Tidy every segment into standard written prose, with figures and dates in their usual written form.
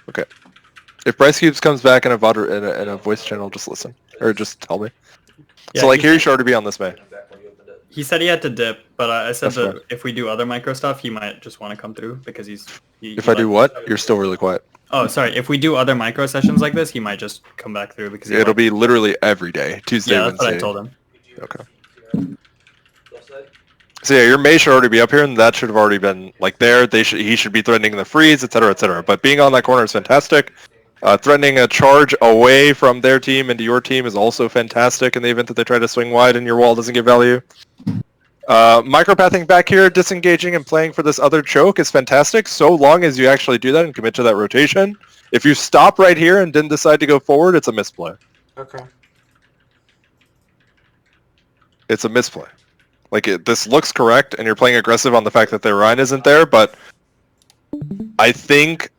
Okay. If Bryce Cubes comes back in a voice channel, just listen. Or just tell me. Yeah, so like here you sure to be on this May. He said he had to dip, but I said That's that fine. if we do other micro stuff, he might just want to come through because If I do what? You're still really quiet. Oh, sorry. If we do other micro sessions like this, he might just come back through because It'll be literally every day. Tuesday, yeah, that's Wednesday. what I told him. Okay. So yeah, your May should already be up here, and that should have already been like there. He should be threatening the freeze, etc., etc. But being on that corner is fantastic. Threatening a charge away from their team into your team is also fantastic in the event that they try to swing wide and your wall doesn't get value. Micropathing back here, disengaging and playing for this other choke is fantastic, so long as you actually do that and commit to that rotation. If you stop right here and didn't decide to go forward, it's a misplay. Okay. It's a misplay. Like, this looks correct, and you're playing aggressive on the fact that their Rhine isn't there, but I think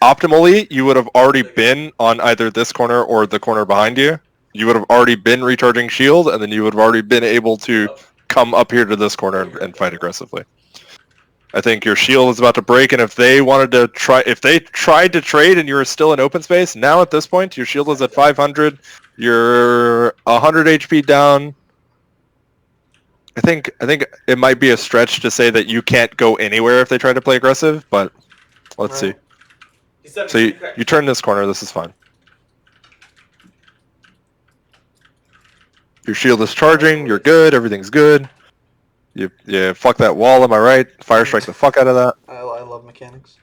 optimally, you would have already been on either this corner or the corner behind you. You would have already been recharging shield, and then you would have already been able to come up here to this corner and fight aggressively. I think your shield is about to break, and if they tried to trade and you're still in open space, now at this point, your shield is at 500, you're 100 HP down. I think it might be a stretch to say that you can't go anywhere if they try to play aggressive, but let's see. So you turn this corner, this is fine. Your shield is charging, you're good, everything's good. You fuck that wall, am I right? Fire strike the fuck out of that. I love mechanics.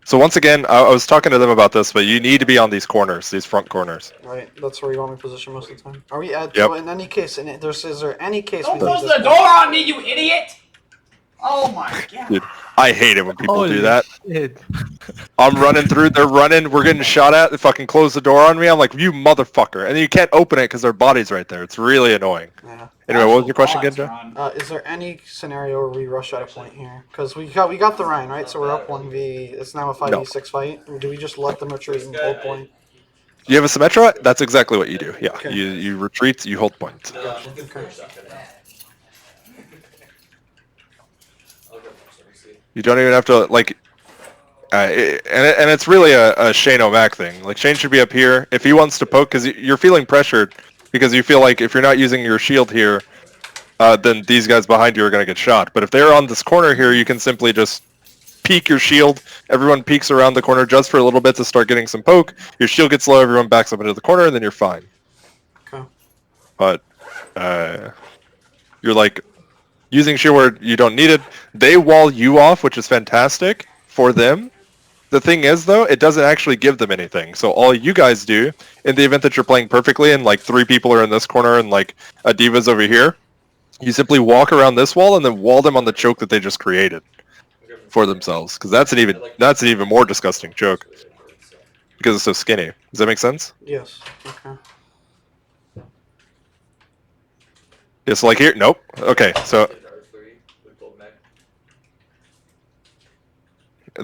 So once again, I was talking to them about this, but you need to be on these corners, these front corners. Right, that's where you want me to position most of the time. Are we at? Yep. So in any case, is there any case? Don't close the door on me, you idiot! Oh my god. Dude, I hate it when people do that. Shit. I'm running through, they're running, we're getting shot at, they fucking close the door on me, I'm like, you motherfucker. And then you can't open it because their body's right there. It's really annoying. Yeah. Anyway, what was your question again, Joe? Is there any scenario where we rush out a point here? Because we got the Rhine, right? So we're up 1v. It's now a 5v6 fight. Or do we just let them retreat and hold point? You have a Symmetra? That's exactly what you do. Yeah, Okay. you retreat, you hold point. Gotcha. Okay. You don't even have to, like, and it's really a Shane O'Mac thing. Like, Shane should be up here. If he wants to poke, because you're feeling pressured, because you feel like if you're not using your shield here, then these guys behind you are going to get shot. But if they're on this corner here, you can simply just peek your shield. Everyone peeks around the corner just for a little bit to start getting some poke. Your shield gets low, everyone backs up into the corner, and then you're fine. Okay. But you're like using shield where you don't need it. They wall you off, which is fantastic for them. The thing is, though, it doesn't actually give them anything. So all you guys do, in the event that you're playing perfectly and like 3 people are in this corner and like a Diva's over here, you simply walk around this wall and then wall them on the choke that they just created for themselves. Because that's an even more disgusting choke. Because it's so skinny. Does that make sense? Yes. Okay. It's like here. Nope. Okay, so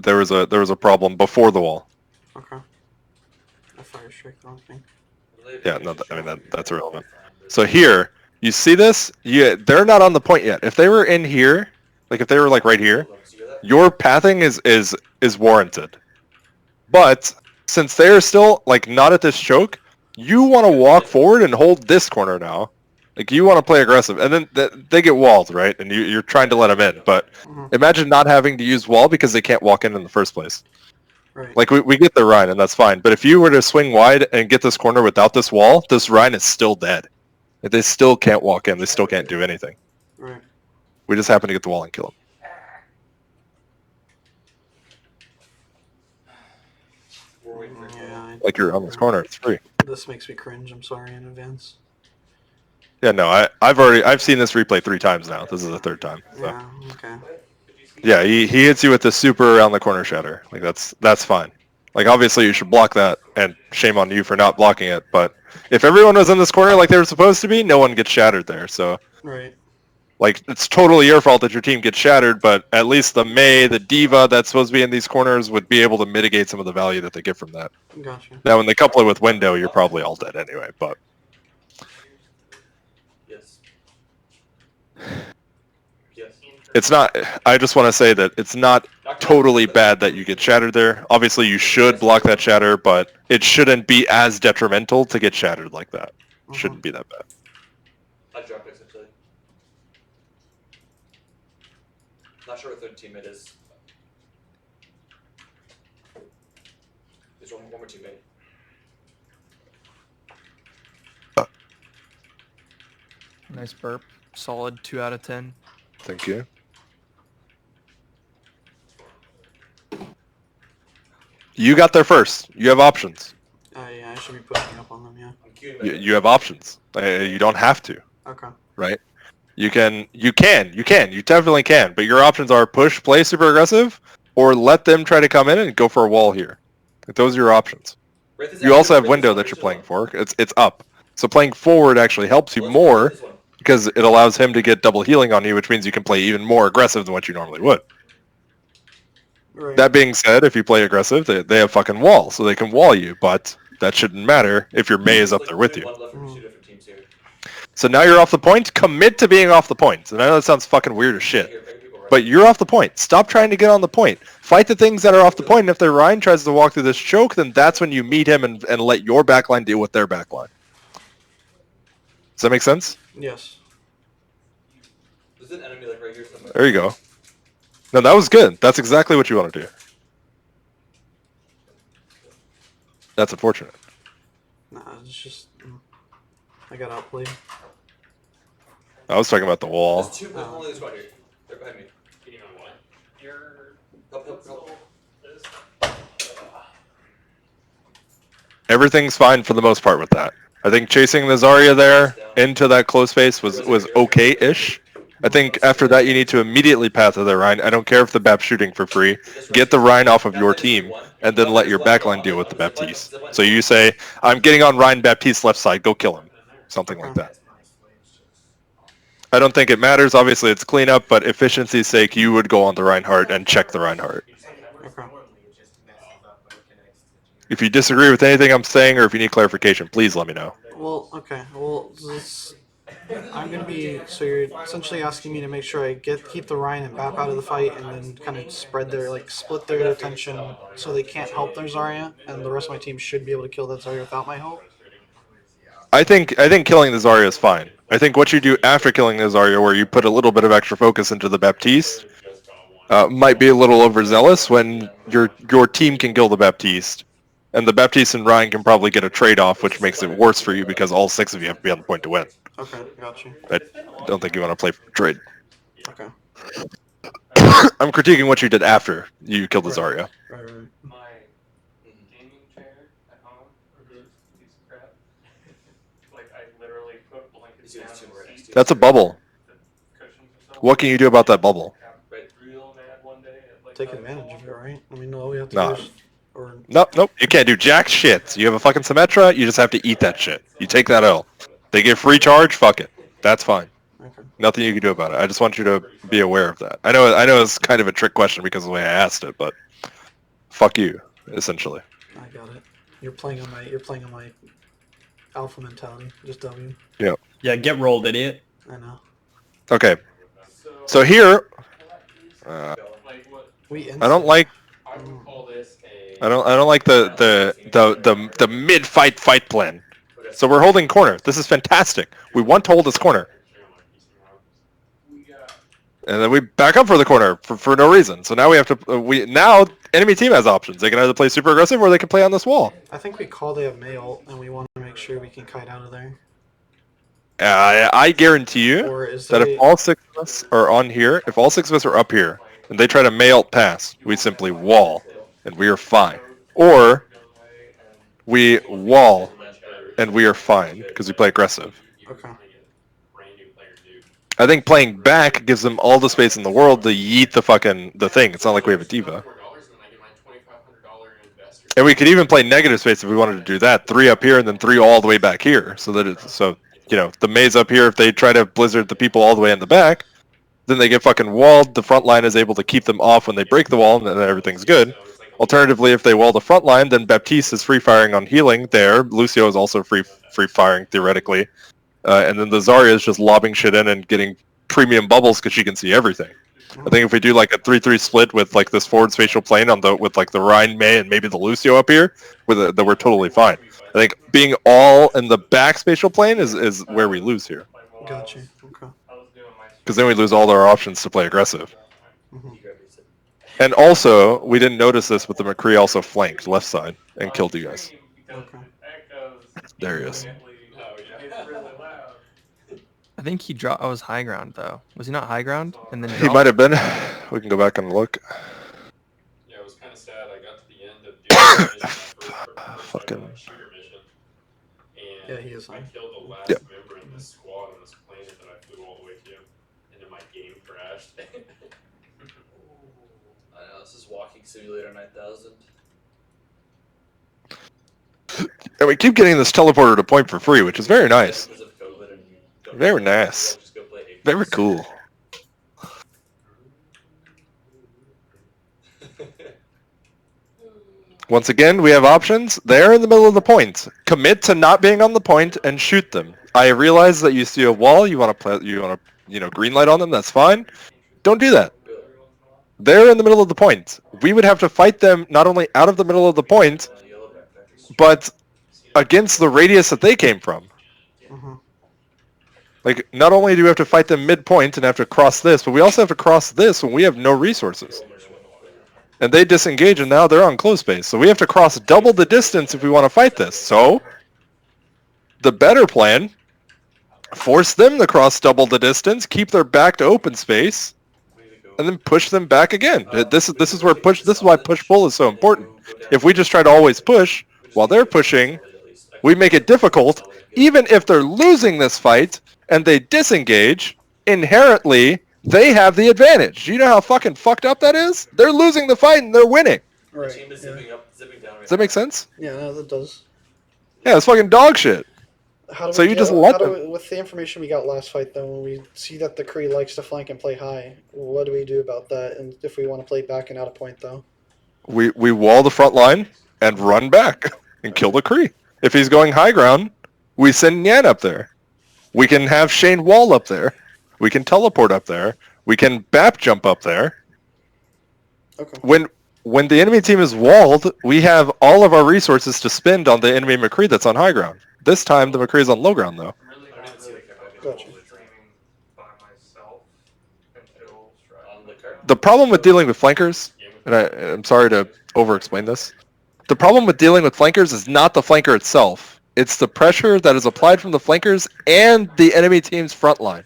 there was a problem before the wall. Okay. I fire strike the wrong thing. Yeah, no, I mean that's irrelevant. So here, you see this? They're not on the point yet. If they were in here, like if they were like right here, your pathing is warranted. But since they're still like not at this choke, you want to walk forward and hold this corner now. Like you want to play aggressive, and then they get walled, right? And you're trying to let them in. But imagine not having to use wall because they can't walk in the first place. Right. Like we get the Rhine, and that's fine. But if you were to swing wide and get this corner without this wall, this Rhine is still dead. They still can't walk in. They still can't do anything. Right. We just happen to get the wall and kill them. Yeah. Like you're on this corner, it's free. This makes me cringe. I'm sorry in advance. Yeah, no, I've seen this replay 3 times now. This is the 3rd time. So. Yeah. Okay. Yeah, he hits you with the super around the corner shatter. Like that's fine. Like obviously you should block that, and shame on you for not blocking it. But if everyone was in this corner like they were supposed to be, no one gets shattered there. So Right. like it's totally your fault that your team gets shattered. But at least the Mei, the Diva that's supposed to be in these corners would be able to mitigate some of the value that they get from that. Gotcha. Now when they couple it with window, you're probably all dead anyway. But it's not. I just want to say that it's not totally bad that you get shattered there. Obviously, you should block that shatter, but it shouldn't be as detrimental to get shattered like that. It shouldn't be that bad. I dropped it essentially. Not sure what their teammate is. There's one more teammate. Nice burp. Solid 2 out of 10. Thank you. You got there first. You have options. Yeah, I should be pushing up on them. Yeah. I'm queuing You have options. You don't have to, Okay. right? You definitely can. But your options are push, play super aggressive, or let them try to come in and go for a wall here. Those are your options. You also have window that you're playing for. It's up. So playing forward actually helps you more because it allows him to get double healing on you, which means you can play even more aggressive than what you normally would. Right. That being said, if you play aggressive, they have fucking wall, so they can wall you, but that shouldn't matter if your Mei is up there with you. So now you're off the point. Commit to being off the point. And I know that sounds fucking weird as shit, but you're off the point. Stop trying to get on the point. Fight the things that are off the point, and if their Ryan tries to walk through this choke, then that's when you meet him and let your backline deal with their backline. Does that make sense? Yes. There's an enemy like right here somewhere. There you go. No, that was good. That's exactly what you want to do. That's unfortunate. Nah, it's just I got outplayed. I was talking about the wall. There's two people only this squad here. They're behind me. Help. Everything's fine for the most part with that. I think chasing the Zarya there into that close space was okay-ish. I think after that you need to immediately path to the Rhine. I don't care if the BAP's shooting for free. Get the Rhine off of your team, and then let your backline deal with the Baptiste. So you say, I'm getting on Rhine Baptiste left side, go kill him. Something like that. I don't think it matters. Obviously it's cleanup, but efficiency's sake, you would go on the Reinhardt and check the Reinhardt. Okay. If you disagree with anything I'm saying, or if you need clarification, please let me know. Well, okay. Well, I'm gonna be. So you're essentially asking me to make sure I keep the Ryan and Bap out of the fight, and then kind of split their attention so they can't help their Zarya, and the rest of my team should be able to kill that Zarya without my help. I think killing the Zarya is fine. I think what you do after killing the Zarya, where you put a little bit of extra focus into the Baptiste, might be a little overzealous when your team can kill the Baptiste. And the Baptiste and Ryan can probably get a trade-off, which makes it worse for you because all 6 of you have to be on the point to win. Okay, got you. I don't think you want to play for trade. Okay. I'm critiquing what you did after you killed the Zarya. Right. My gaming chair at home is a piece of crap. Like, I literally put blankets down the seat. That's a bubble. The cushions and stuff. What can you do about that bubble? Real mad one day at, like, Take advantage of it, right? I mean, all we have to Nah. do is... Or... Nope. You can't do jack shit. You have a fucking Symmetra, you just have to eat that shit. You take that L. They get free charge, fuck it. That's fine. Okay. Nothing you can do about it. I just want you to be aware of that. I know it's kind of a trick question because of the way I asked it, but fuck you, essentially. I got it. You're playing on my alpha mentality. Just W. Yeah, get rolled, idiot. I know. Okay. So here, like, what I don't like I would call this a... I don't like the mid-fight fight plan. So we're holding corner. This is fantastic. We want to hold this corner. And then we back up for the corner for no reason. So now we have to now enemy team has options. They can either play super aggressive or they can play on this wall. I think we call they have mail, and we want to make sure we can kite out of there. I guarantee you Or is that there if all 6 of us are on here, if all 6 of us are up here, and they try to mail past, we simply wall, and we are fine. Or we wall, and we are fine because we play aggressive. Okay. I think playing back gives them all the space in the world to yeet the thing. It's not like we have a diva. And we could even play negative space if we wanted to do that. 3 up here and then 3 all the way back here. So that the maze up here, if they try to blizzard the people all the way in the back, then they get fucking walled. The front line is able to keep them off when they break the wall, and then everything's good. Alternatively, if they wall the front line, then Baptiste is free firing on healing there. Lucio is also free firing theoretically. And then the Zarya is just lobbing shit in and getting premium bubbles because she can see everything. I think if we do like a 3-3 split with like this forward spatial plane on the with like the Ryan May and maybe the Lucio up here, that we're totally fine. I think being all in the back spatial plane is where we lose here. Gotcha. Okay. Because then we lose all our options to play aggressive. Mhm. And also, we didn't notice this, but the McCree also flanked left side and killed you guys. Okay. There he is. I think he dropped. I was high ground though. Was he not high ground? And then He dropped? might have been. We can go back and look. Yeah, it was kind of sad. I got to the end of doing the Fucking- shooter mission, and Yeah, he is I on. killed the last Yep. member in this squad on this planet that I flew all the way to, and then my game crashed. I know, this is Walking Simulator 9000. And we keep getting this teleporter to point for free, which is very nice. Because of COVID and you don't Very know, nice. just go play Apex. Very cool. Once again, we have options. They're in the middle of the point. Commit to not being on the point and shoot them. I realize that you see a wall. You want to green light on them. That's fine. Don't do that. They're in the middle of the point. We would have to fight them not only out of the middle of the point, Yellow backpackers. but against the radius that they came from. Mhm. Like, not only do we have to fight them midpoint and have to cross this, but we also have to cross this when we have no resources. And they disengage, and now they're on close space. So we have to cross double the distance if we want to fight this. So, the better plan, force them to cross double the distance, keep their back to open space, and then push them back again. This is why push-pull is so important. If we just try to always push, while they're pushing, we make it difficult. Even if they're losing this fight, and they disengage, inherently, they have the advantage. Do you know how fucking fucked up that is? They're losing the fight and they're winning. The Right. team is Yeah. zipping up, zipping down right Does that make sense? Yeah, no, that does. Yeah, it's fucking dog shit. How do So we you deal- just let how do them. we- with the information we got last fight, though, when we see that the Kree likes to flank and play high, what do we do about that? And if we want to play back and out of point, though, We wall the front line and run back and kill the Kree. If he's going high ground, we send Nyan up there. We can have Shane Wall up there. We can teleport up there. We can BAP jump up there. okay. When the enemy team is walled, we have all of our resources to spend on the enemy McCree that's on high ground. This time, the McCree is on low ground, though. I'm really not really Gotcha. training by myself until on the card. The problem with dealing with flankers, and I'm sorry to over-explain this, the problem with dealing with flankers is not the flanker itself. It's the pressure that is applied from the flankers and the enemy team's front line.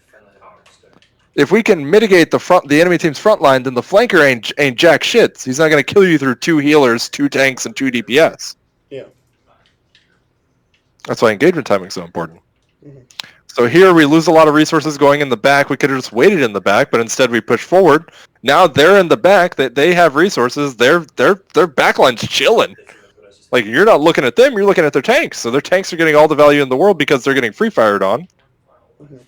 If we can mitigate the enemy team's front line, then the flanker ain't jack shit. He's not going to kill you through 2 healers, 2 tanks, and 2 DPS. Yeah. That's why engagement timing is so important. Mhm. So here we lose a lot of resources going in the back. We could have just waited in the back, but instead we push forward. Now they're in the back. They have resources. Their backline's chilling. Like, you're not looking at them, you're looking at their tanks. So their tanks are getting all the value in the world because they're getting free fired on. Mhm.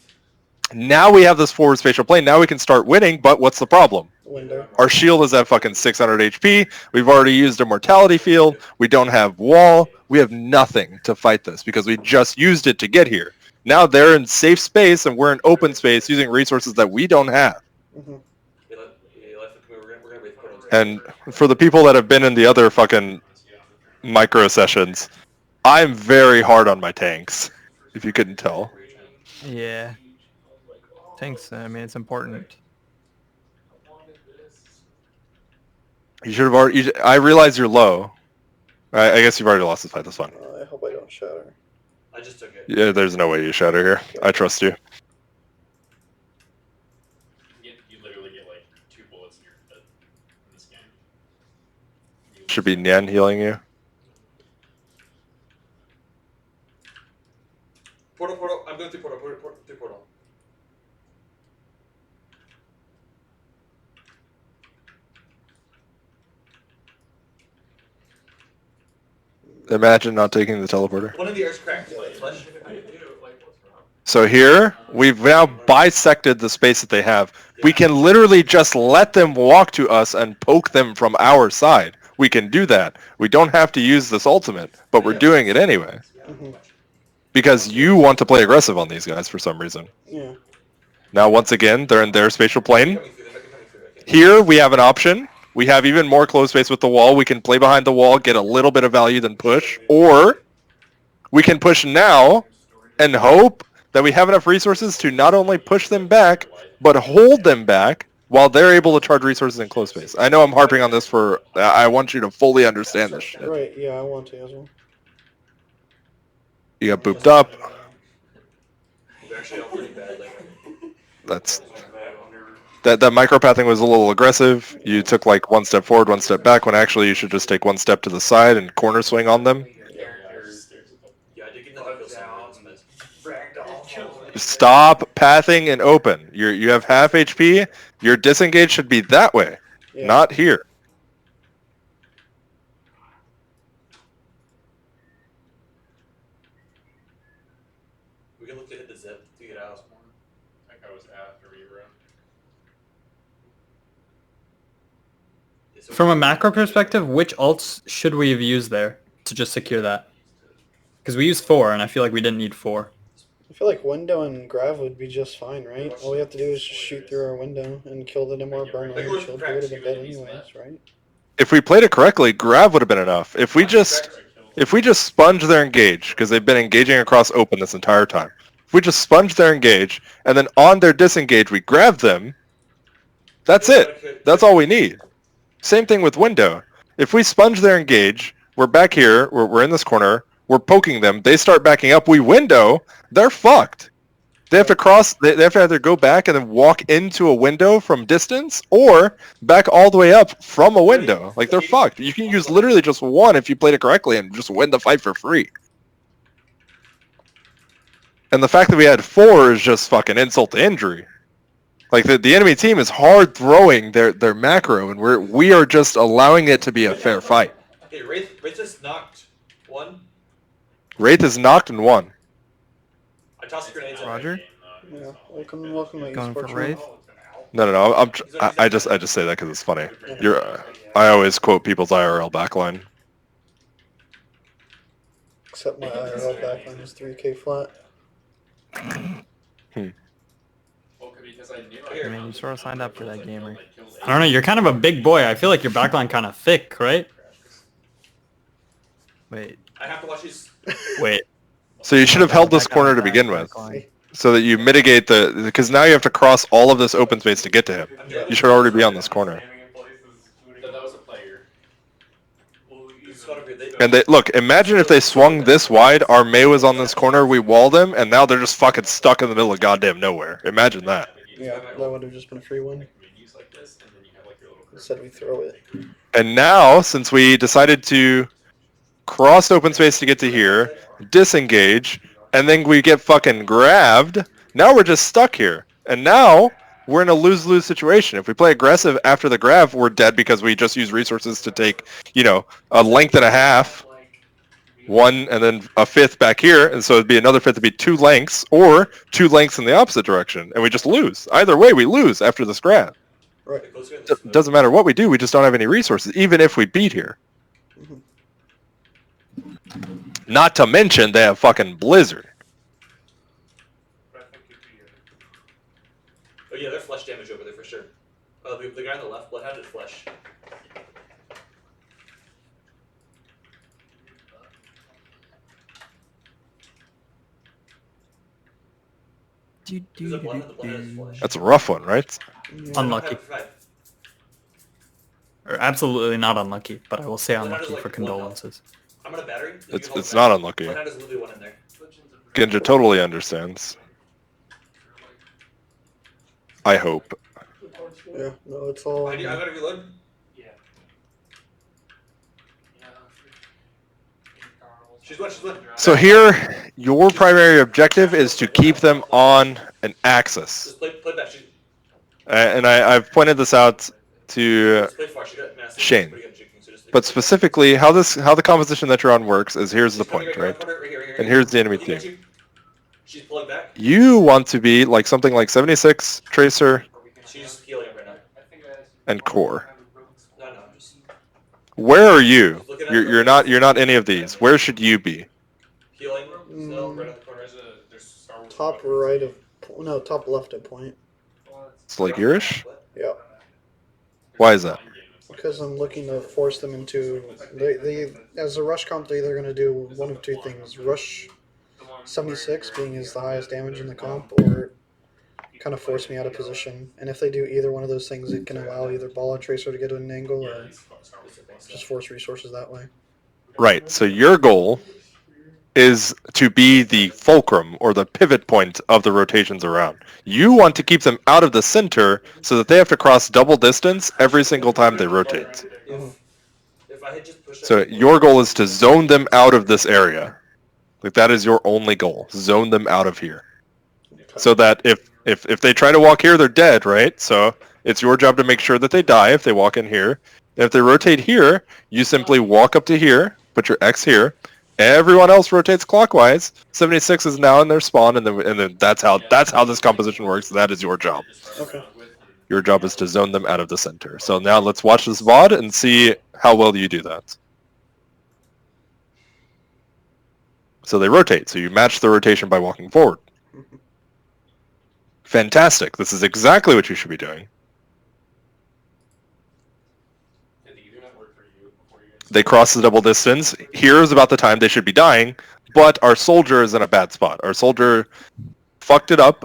Now we have this forward spatial plane. Now we can start winning, but what's the problem? Window. Our shield is at fucking 600 HP. We've already used a mortality field. We don't have wall. We have nothing to fight this because we just used it to get here. Now they're in safe space and we're in open space using resources that we don't have. Mhm. And for the people that have been in the other fucking micro sessions, I'm very hard on my tanks, if you couldn't tell. Yeah. Tanks. I mean, it's important. You should have already. I realize you're low. I guess you've already lost this fight. That's fine. I hope I don't shatter. I just took it. Yeah, there's no way you shatter here. I trust you. You literally get like 2 bullets in your head in this game. Should be Nyan healing you. Portal. I'm going through portal. Through portal. Imagine not taking the teleporter. One of the air's cracked. Flesh. So here, we've now bisected the space that they have. We can literally just let them walk to us and poke them from our side. We can do that. We don't have to use this ultimate, but we're doing it anyway. Mhm. Because you want to play aggressive on these guys for some reason. Yeah. Now, once again, they're in their spatial plane. Coming through, they're coming through. Okay. Here, we have an option. We have even more closed space with the wall. We can play behind the wall, get a little bit of value, then push. Or we can push now and hope that we have enough resources to not only push them back, but hold them back while they're able to charge resources in closed space. I know I'm harping on this for... I want you to fully understand this shit. Right, yeah, I want to as well. You got booped up. They're actually all pretty bad. Like, That's... That micropathing was a little aggressive. You took like one step forward, one step back, when actually you should just take one step to the side and corner swing on them. yeah, I did get that kill someone. Stop pathing and open. You have half HP. Your disengage should be that way, Yeah. not here. We can look to hit the zip to get out. That guy was after me, bro. Yeah, so From a macro perspective, which ults should we have used there to just secure that? Because we used 4, and I feel like we didn't need 4. I feel like window and grav would be just fine, right? All we have to do is just shoot through our window and kill the Nimar burn on the shield. They would have been dead anyways, right? If we played it correctly, grab would have been enough. If we just sponge their engage, because they've been engaging across open this entire time. If we just sponge their engage, and then on their disengage we grab them, that's it. That's all we need. Same thing with window. If we sponge their engage, we're back here, we're in this corner, we're poking them, they start backing up, we window, they're fucked. They have to cross, they have to either go back and then walk into a window from distance, or back all the way up from a window. Like, they're fucked. You can use literally just one if you played it correctly and just win the fight for free. And the fact that we had 4 is just fucking insult to injury. Like, the enemy team is hard throwing their macro, and we are just allowing it to be a fair fight. Hey, Wraith just knocked one. Wraith is knocked and won. I tossed grenades at Roger? Yeah, welcome to Going for esports. Wraith? No. I just say that because it's funny. I always quote people's IRL backline. Except my IRL backline is 3k flat. Well, because I knew I mean, you sort of signed up for that, gamer. I don't know, you're kind of a big boy. I feel like your backline kind of thick, right? Wait. I have to watch these. Wait. So you should have held this corner to begin with, so that you mitigate because now you have to cross all of this open space to get to him. You should already be on this corner. that was a player. It's gotta be, they, And look, imagine if they swung this wide, our Mei was on this corner, we wall them, and now they're just fucking stuck in the middle of goddamn nowhere. Imagine that. Yeah, that would have just been a free win. Instead we throw it. And now, since we decided to cross open space to get to here, disengage, and then we get fucking grabbed, now we're just stuck here. And now, we're in a lose-lose situation. If we play aggressive after the grab, we're dead because we just use resources to take, a length and a half, one, and then a fifth back here, and so it'd be another fifth, it'd be 2 lengths, or 2 lengths in the opposite direction, and we just lose. Either way, we lose after this grab. Right. Doesn't matter what we do, we just don't have any resources, even if we beat here. Not to mention, they have fucking Blizzard. oh yeah, they're flesh damage over there for sure. The guy on the left, bloodhounded flesh. There's a bloodhound, the bloodhounded flesh. That's a rough one, right? Unlucky. Or absolutely not unlucky, but I will say Bloodhound is unlucky like for one condolences. I'm on a battery. It's not unlucky. Bloodhound is literally one in there. Genja totally understands. I hope. Yeah, no, it's all. I gotta reload. She's one. So here, your primary objective is to keep them on an axis. Just play back. And I've pointed this out to Just play far. She got massive. Shane. Pretty good juking, so just but specifically, how the composition that you're on works is here's the point, right? And here's the enemy team. She's pulling back. You want to be like something like 76, Tracer, She's healing up right now. and Core. No, just Where are you? You're not any of these. Where should you be? healing. Still right on the corner. Top right of No, top left at point. It's like yourish? Yeah. Why is that? Because I'm looking to force them into they as a rush comp. They're either going to do one of two things: rush 76, being is the highest damage in the comp, or kind of force me out of position. And if they do either one of those things, it can allow either ball and tracer to get an angle, or just force resources that way. Right. So your goal is to be the fulcrum or the pivot point of the rotations around. You want to keep them out of the center so that they have to cross double distance every single time they rotate. If I had just pushed So your goal is to zone them out of this area. Like that is your only goal. Zone them out of here. So that if they try to walk here, they're dead, right? So it's your job to make sure that they die if they walk in here. If they rotate here, you simply walk up to here, put your X here. Everyone else rotates clockwise. 76 is now in their spawn, and then that's how this composition works. That is your job. Okay. Your job is to zone them out of the center. So now let's watch this VOD and see how well you do that. So they rotate. So you match the rotation by walking forward. Fantastic. This is exactly what you should be doing. They cross the double distance. Here is about the time they should be dying, but our soldier is in a bad spot. Our soldier fucked it up.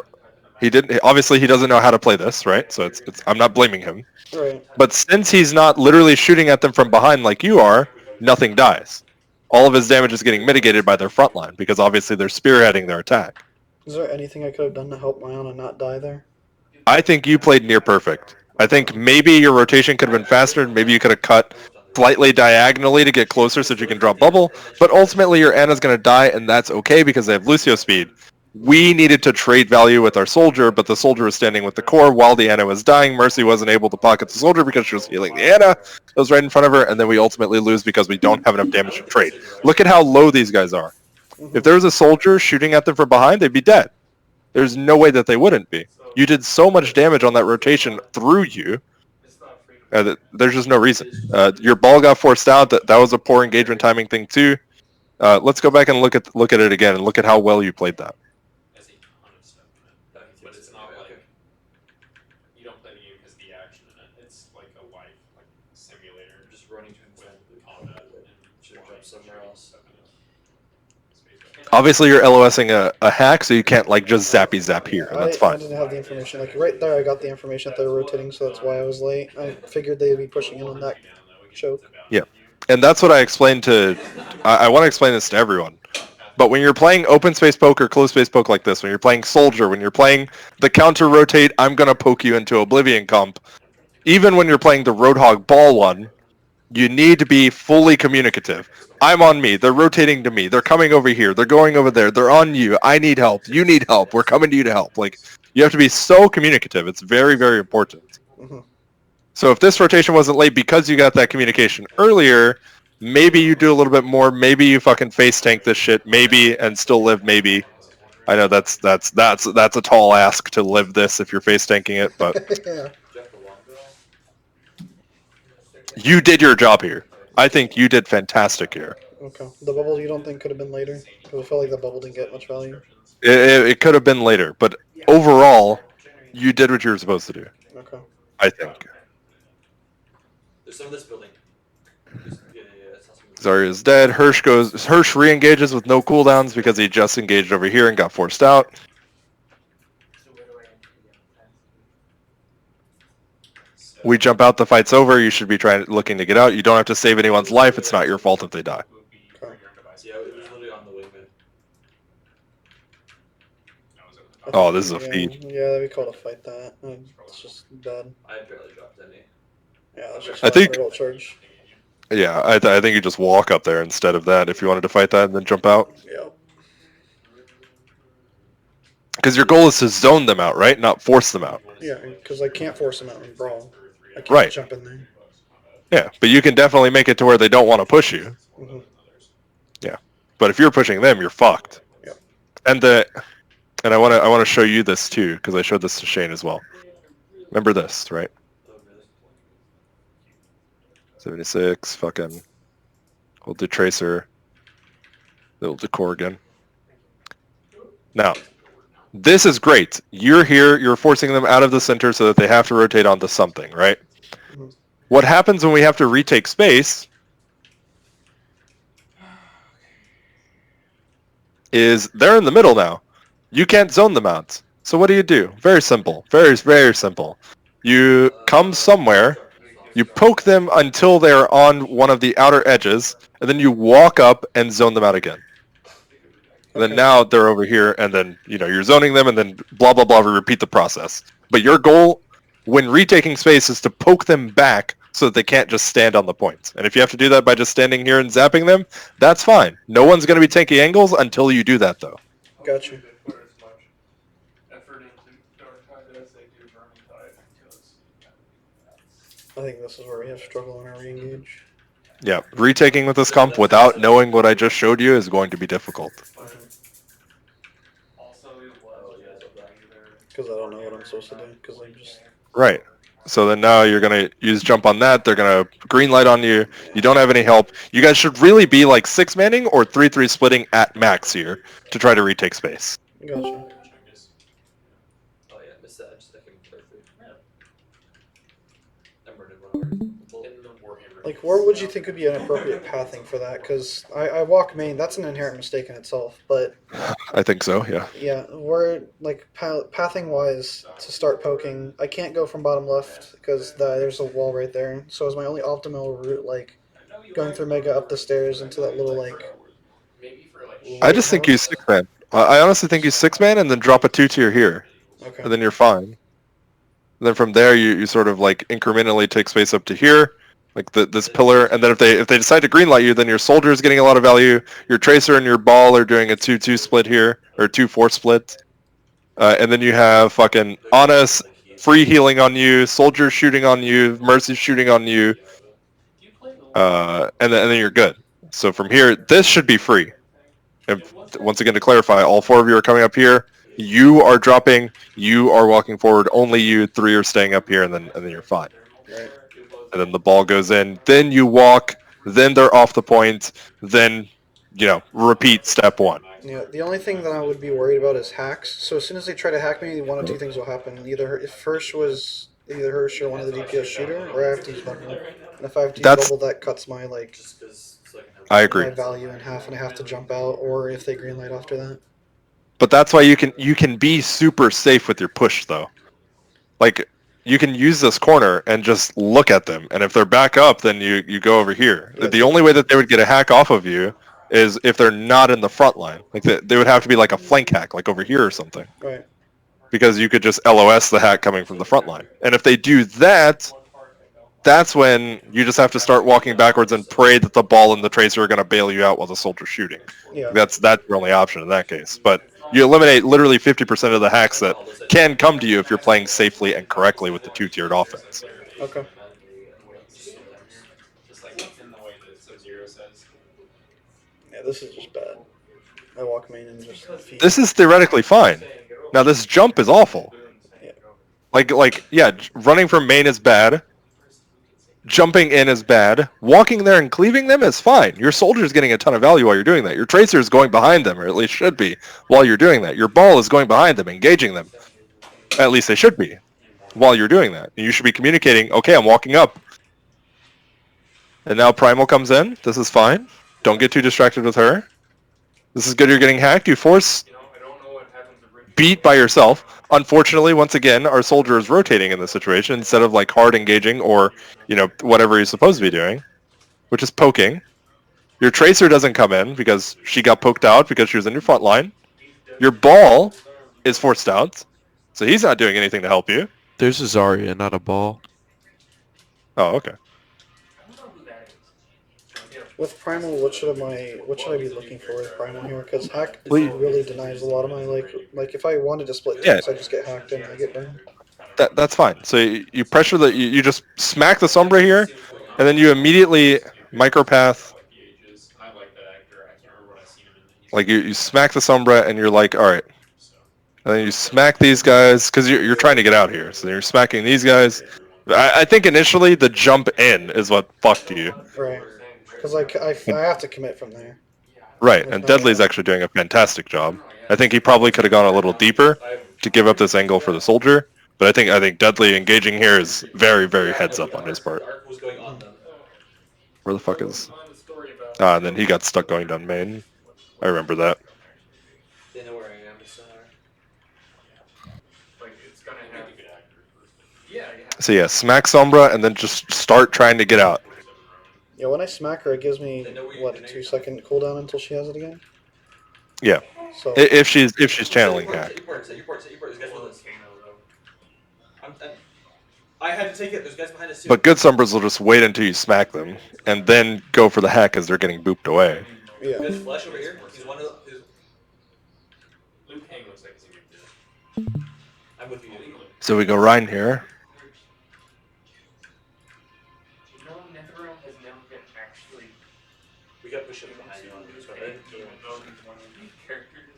He didn't. Obviously, he doesn't know how to play this, right? So it's. I'm not blaming him. Right. But since he's not literally shooting at them from behind like you are, nothing dies. All of his damage is getting mitigated by their front line because obviously they're spearheading their attack. Is there anything I could have done to help Myana not die there? I think you played near perfect. I think maybe your rotation could have been faster. Maybe you could have cut slightly diagonally to get closer so that you can drop bubble. But ultimately, your Ana's going to die, and that's okay because they have Lucio speed. We needed to trade value with our soldier, but the soldier was standing with the core while the Ana was dying. Mercy wasn't able to pocket the soldier because she was healing the Ana that was right in front of her, and then we ultimately lose because we don't have enough damage to trade. Look at how low these guys are. If there was a soldier shooting at them from behind, they'd be dead. There's no way that they wouldn't be. You did so much damage on that rotation through you. There's just no reason. Your ball got forced out. That was a poor engagement timing thing too. Let's go back and look at it again and look at how well you played that. But it's not like you don't play the game because the action in it. It's like a life simulator. Just running to with combat and should jump somewhere else. Obviously, you're LOSing a hack, so you can't like just zappy zap here, and that's I fine. didn't have the information. Like right there, I got the information that they were rotating, so that's why I was late. I figured they'd be pushing in on that choke. Yeah, and that's what I explained to. I want to explain this to everyone. But when you're playing open space poke or closed space poke like this, when you're playing soldier, when you're playing the counter rotate, I'm gonna poke you into oblivion comp. Even when you're playing the Roadhog ball one, you need to be fully communicative. I'm on me. They're rotating to me. They're coming over here. They're going over there. They're on you. I need help. You need help. We're coming to you to help. Like, you have to be so communicative. It's very, very important. Mhm. So if this rotation wasn't late because you got that communication earlier, maybe you do a little bit more. Maybe you fucking face tank this shit. Maybe and still live. Maybe. I know that's a tall ask to live this if you're face tanking it, but Yeah. you did your job here. I think you did fantastic here. Okay. The bubble you don't think could have been later? Because I felt like the bubble didn't get much value. It could have been later, but overall, you did what you were supposed to do. Okay. I think. There's some of this building. Yeah. Zarya's dead. Hirsch re-engages with no cooldowns because he just engaged over here and got forced out. We jump out, the fight's over. You should be looking to get out. You don't have to save anyone's life. It's not your fault if they die. Yeah, it was literally on the way, man. Oh, this is a Yeah, feed. Yeah, we call it a fight that. It's just bad. I barely dropped any. Yeah, it's just I think- a charge. Yeah, I think you just walk up there instead of that if you wanted to fight that and then jump out. Yeah. Because your goal is to zone them out, right? Not force them out. Yeah, because I can't force them out in brawl. I can't Right. jump in there. Yeah, but you can definitely make it to where they don't want to push you. Mhm. Yeah, but if you're pushing them, you're fucked. Yep. And I want to show you this too because I showed this to Shane as well. Remember this, right? 76, fucking. We'll do Tracer. We'll do Core again. Now, This is great. You're here, you're forcing them out of the center so that they have to rotate onto something, right? Mhm. What happens when we have to retake space is they're in the middle now. You can't zone them out. So what do? Very simple. Very, very simple. You come somewhere, you poke them until they're on one of the outer edges, and then you walk up and zone them out again. And then Okay. now they're over here, and then you're zoning them, and then blah blah blah. We repeat the process. But your goal when retaking space is to poke them back so that they can't just stand on the points. And if you have to do that by just standing here and zapping them, that's fine. No one's going to be taking angles until you do that, though. Gotcha. They put as much effort into Darktide as they do Vermintide because I think this is where we have struggle in our re-engage. Yeah, retaking with this comp without knowing what I just showed you is going to be difficult. also it was either Because I don't know what I'm supposed to do. Because I just. Right. So then now you're going to use jump on that. They're going to green light on you. You don't have any help. You guys should really be like 6-manning or 3-3 splitting at max here to try to retake space. Gotcha. Oh yeah, missed that. Just second, third, I'm running one Like, where would you think would be an appropriate pathing for that? Because I walk main. That's an inherent mistake in itself. But I think so, yeah. yeah, where like pathing wise to start poking, I can't go from bottom left because there's a wall right there. So is my only optimal route like going through Mega up the stairs into that little like. I just think you 6-man. I honestly think you 6-man and then drop a 2-tier here. Okay. And then you're fine. And then from there you sort of like incrementally take space up to here. Like this pillar, and then if they decide to greenlight you, then your soldier is getting a lot of value. Your tracer and your ball are doing a 2-2 split here, or 2-4 split, and then you have fucking Honest free healing on you, soldier shooting on you, mercy shooting on you, and then you're good. So from here, this should be free. And once again, to clarify, all 4 of you are coming up here. You are dropping. You are walking forward. Only you 3 are staying up here, and then you're fine. Right. And then the ball goes in, then you walk, then they're off the point, then, repeat step 1. Yeah, the only thing that I would be worried about is hacks. So as soon as they try to hack me, one of 2 things will happen. Either if Hirsch was either Hirsch or one of the DPS shooter, or I have to use bubble. And if I have to use bubble, that cuts my I agree. my value in half, and I have to jump out. Or if they greenlight after that. But that's why you can be super safe with your push, though. Like, you can use this corner and just look at them, and if they're back up, then you go over here. Yeah. The only way that they would get a hack off of you is if they're not in the front line. Like, they would have to be like a flank hack, like over here or something. Right. Because you could just LOS the hack coming from the front line. And if they do that, that's when you just have to start walking backwards and pray that the ball and the tracer are going to bail you out while the soldier's shooting. Yeah. That's your only option in that case. But you eliminate literally 50% of the hacks that can come to you if you're playing safely and correctly with the 2-tiered offense. Okay. Just like in the way that Sub-Zero says. Yeah, this is just bad. I walk main and just. This is theoretically fine. Now this jump is awful. Like yeah, running from main is bad. Jumping in is bad. Walking there and cleaving them is fine. Your soldier's getting a ton of value while you're doing that. Your tracer is going behind them, or at least should be, while you're doing that. Your ball is going behind them, engaging them. At least they should be, while you're doing that. And you should be communicating, okay, I'm walking up. And now Primal comes in. This is fine. Don't get too distracted with her. This is good, you're getting hacked. You force I don't know what happens to Rich. beat by yourself. Unfortunately, once again, our soldier is rotating in this situation instead of like hard engaging or, whatever he's supposed to be doing, which is poking. Your tracer doesn't come in because she got poked out because she was in your front line. Your ball is forced out, so he's not doing anything to help you. There's a Zarya, not a ball. Oh, okay. With Primal, what should I be looking for with Primal here? Because hack really denies a lot of my like if I wanted to split Yeah. tanks, I just get hacked and I get burned. That's fine. So you pressure you just smack the Sombra here, and then you immediately micropath. I like that actor. I can't remember when I seen him in. Like you smack the Sombra and you're like, all right. And then you smack these guys because you're trying to get out here. So you're smacking these guys. I think initially the jump in is what fucked you. Right. Because I have to commit from there. Right, and Deadly's actually doing a fantastic job. I think he probably could have gone a little deeper to give up this angle for the soldier. But I think Dudley engaging here is very, very heads up on his part. The arc was going on them. Where the fuck is... Ah, and then he got stuck going down main. I remember that. They know where I am, so... Like, it's gonna have... Yeah, yeah. So yeah, smack Sombra and then just start trying to get out. Yeah, when I smack her, it gives me, what, a 2-second cooldown until she has it again? Yeah, So, if she's channeling hack. You port, there's guys below us. I had to take it, there's guys behind us too. But good Sombras will just wait until you smack them, and then go for the hack as they're getting booped away. yeah. There's Flash over here, he's one of the... Luke Kang looks like he's a good dude. I'm with you. So we go Rhine here. You know, NetherRealm has never been actually... We got push him behind you on this one, right? Though he's one of these characters.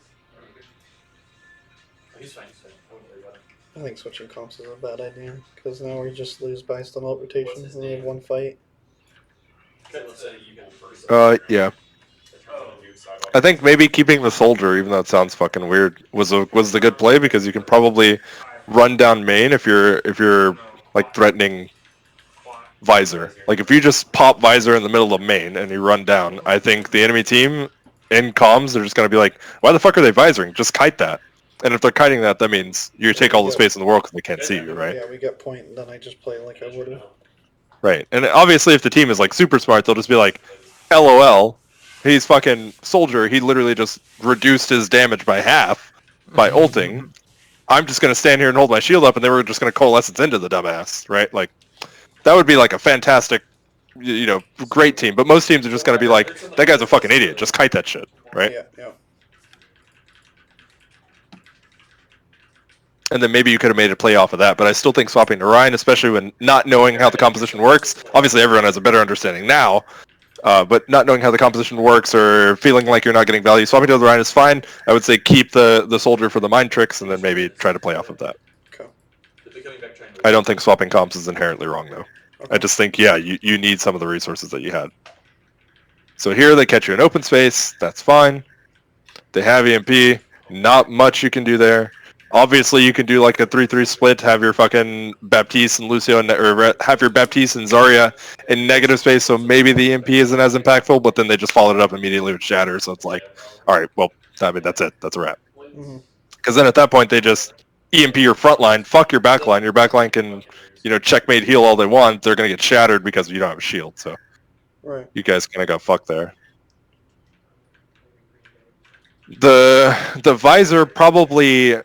Oh, he's fine, I wouldn't worry about him. I think switching comps is a bad idea, because now we just lose by stun ult rotation and we have one fight. Let's say you go first. Yeah. Oh, dude, sidewalk. I think maybe keeping the soldier, even though it sounds fucking weird, was the good play because you can probably run down main if you're like threatening visor. Like if you just pop visor in the middle of main and you run down, I think the enemy team in comms they're just gonna be like, why the fuck are they visoring? Just kite that. And if they're kiting that, that means you take all the space in the world because they can't see you, right? Yeah, we get point, and then I just play like I would have. Right. And obviously if the team is like super smart, they'll just be like, LOL, he's fucking soldier, he literally just reduced his damage by half by ulting. I'm just going to stand here and hold my shield up and they were just going to coalescence into the dumbass, right? Like, that would be like a fantastic, you know, great team. But most teams are just going to be like, that guy's a fucking idiot, just kite that shit, right? Yeah, yeah. And then maybe you could have made a play off of that, but I still think swapping to Rhine, especially when not knowing how the composition works, obviously everyone has a better understanding now, but not knowing how the composition works or feeling like you're not getting value, swapping to the Rhine is fine. I would say keep the soldier for the mind tricks and then maybe try to play off of that. Okay. I don't think swapping comps is inherently wrong though. Okay. I just think, yeah, you need some of the resources that you had. So here they catch you in open space, that's fine. They have EMP, not much you can do there. Obviously, you can do like a 3-3 split, have your fucking Baptiste and Lucio, or have your Baptiste and Zarya in negative space, so maybe the EMP isn't as impactful, but then they just followed it up immediately with Shatter, so it's like, alright, well, I mean, that's it. That's a wrap. Because then at that point, they just EMP your front line, fuck your back line. Your back line can, you know, checkmate heal all they want. They're going to get shattered because you don't have a shield, so Right. you guys kind of got fucked there. The visor probably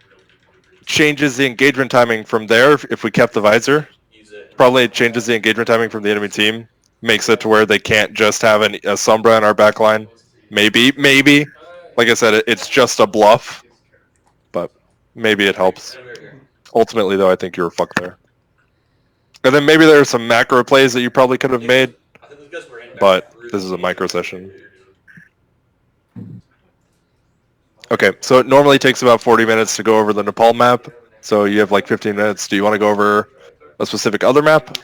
changes the engagement timing from there if we kept the visor. Probably changes the engagement timing from the enemy team. Makes it to where they can't just have a Sombra in our backline. Maybe. Like I said, it's just a bluff. But maybe it helps. Ultimately, though, I think you were fucked there. And then maybe there are some macro plays that you probably could have made. But this is a micro session. Okay, so it normally takes about 40 minutes to go over the Nepal map. So you have like 15 minutes. Do you want to go over a specific other map?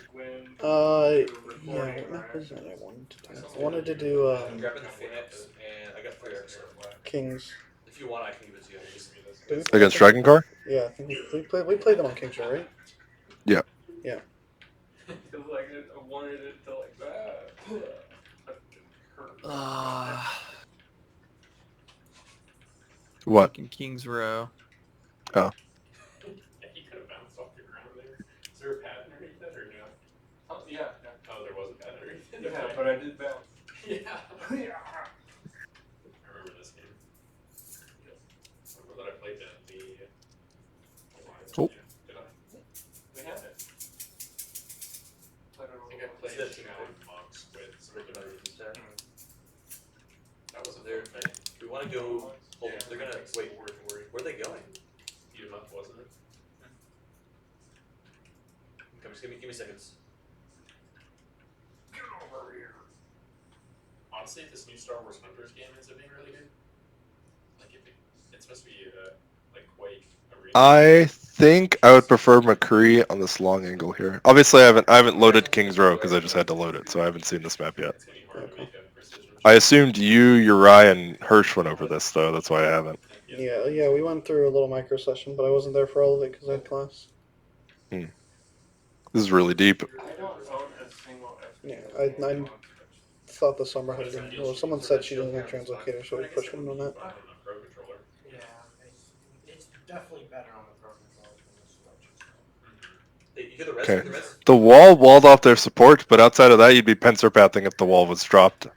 Yeah, what map is that I wanted to do? I wanted to do, I'm grabbing the Phoenix, and I got 3 arcs. Kings. If you want, I can give it to you. Did we play Against them? Dragon Core? Yeah, I think we played them on Kings, right? Yeah. Yeah. Because, like, I wanted it to, like, What? Fucking King's Row. Oh. You could have bounced off the ground there. Is there a pattern underneath that or no? Oh, yeah. Oh, there was a pattern underneath it. Yeah, but I did bounce. Yeah. I remember this game. I remember that I played that the... Oh. Did I? We had it. I don't know. I think I played Is that it now in monks with some of the There. That wasn't There. there. We want to go. Hold, they're gonna wait. Where Where are they going? beat 'em up, wasn't it? Come, just give me seconds. Get over here. Honestly, this new Star Wars Hunters game ends up being really good. Like, it's supposed to be like Quake. I think I would prefer McCree on this long angle here. Obviously, I haven't loaded King's Row because I just had to load it, so I haven't seen this map yet. It's gonna be hard to make a precision. I assumed you, Uri, and Hirsch went over this, though. That's why I haven't. Yeah, we went through a little micro session, but I wasn't there for all of it because I had class. This is really deep. I don't own a single Yeah, I thought the summer had been. Well, someone said she didn't have translocator, so we pushed them on that. Yeah, it's definitely better on the Pro controller than the Switch. Hey, you hear the rest? Okay. You hear the rest? The wall walled off their support, but outside of that, you'd be pincer pathing if the wall was dropped.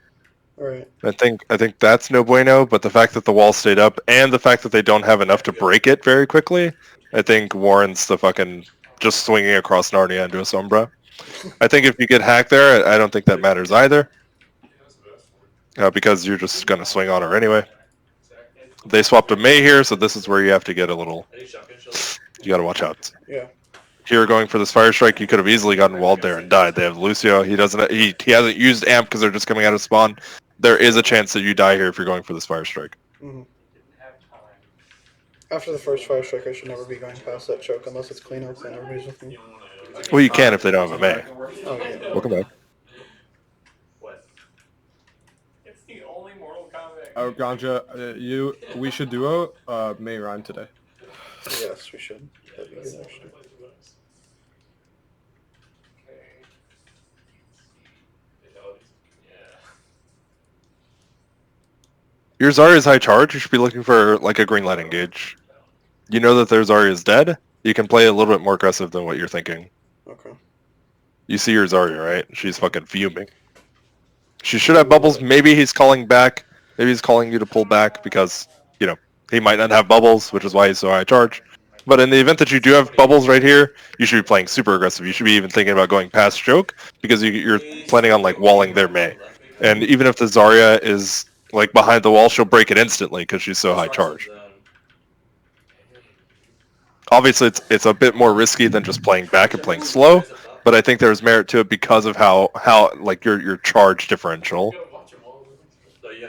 Alright. I think that's no bueno, but the fact that the wall stayed up and the fact that they don't have enough to break it very quickly, I think warrants the fucking just swinging across Narnia into a Sombra. I think if you get hacked there, I don't think that matters either, because you're just gonna swing on her anyway. They swapped a May here, so this is where you have to get a little. Any shotgun shells? You gotta watch out. Yeah. Here going for this fire strike, you could have easily gotten walled there and died. They have Lucio. He doesn't. He hasn't used amp because they're just coming out of spawn. There is a chance that you die here if you're going for this fire strike. Mm-hmm. After the first fire strike, I should never be going past that choke unless it's clean outs and everybody's with me. Well, you can if they don't have a May. Oh, yeah. Welcome back. What? It's the only Mortal Kombat. Oh, Ganja, we should duo May Ryan today. Yes, we should. That'd be good, actually. Your Zarya's high charge. You should be looking for like a green light engage. You know that their Zarya is dead. You can play a little bit more aggressive than what you're thinking. Okay. You see your Zarya, right? She's fucking fuming. She should have bubbles. Maybe he's calling back. Maybe he's calling you to pull back because, you know, he might not have bubbles, which is why he's so high charge. But in the event that you do have bubbles right here, you should be playing super aggressive. You should be even thinking about going past choke because you're planning on like walling their May. And even if the Zarya is like behind the wall, she'll break it instantly because she's so high charge. Obviously, it's a bit more risky than just playing back and playing slow, but I think there's merit to it because of how like your charge differential.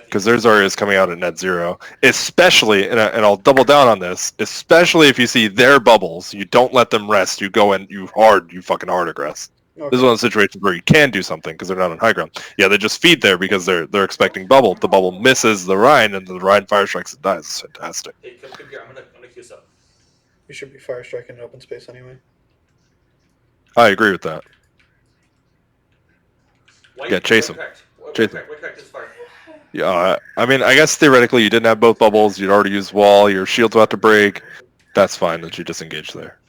Because their Zarya is coming out at net zero, especially, and I'll double down on this, especially if you see their bubbles, you don't let them rest. You go in, you fucking hard aggress. Okay. This is one of the situations where you can do something because they're not on high ground. Yeah, they just feed there because they're expecting bubble. The bubble misses the Rhine, and the Rhine fire strikes and dies. It's fantastic. Hey, come here. I'm gonna queue some. We should be fire striking in open space anyway. I agree with that. Why Yeah, chase him. Chase him. We're correct. It's fire. Yeah, I mean, I guess theoretically you didn't have both bubbles. You'd already used wall. Your shield's about to break. That's fine that you disengage there.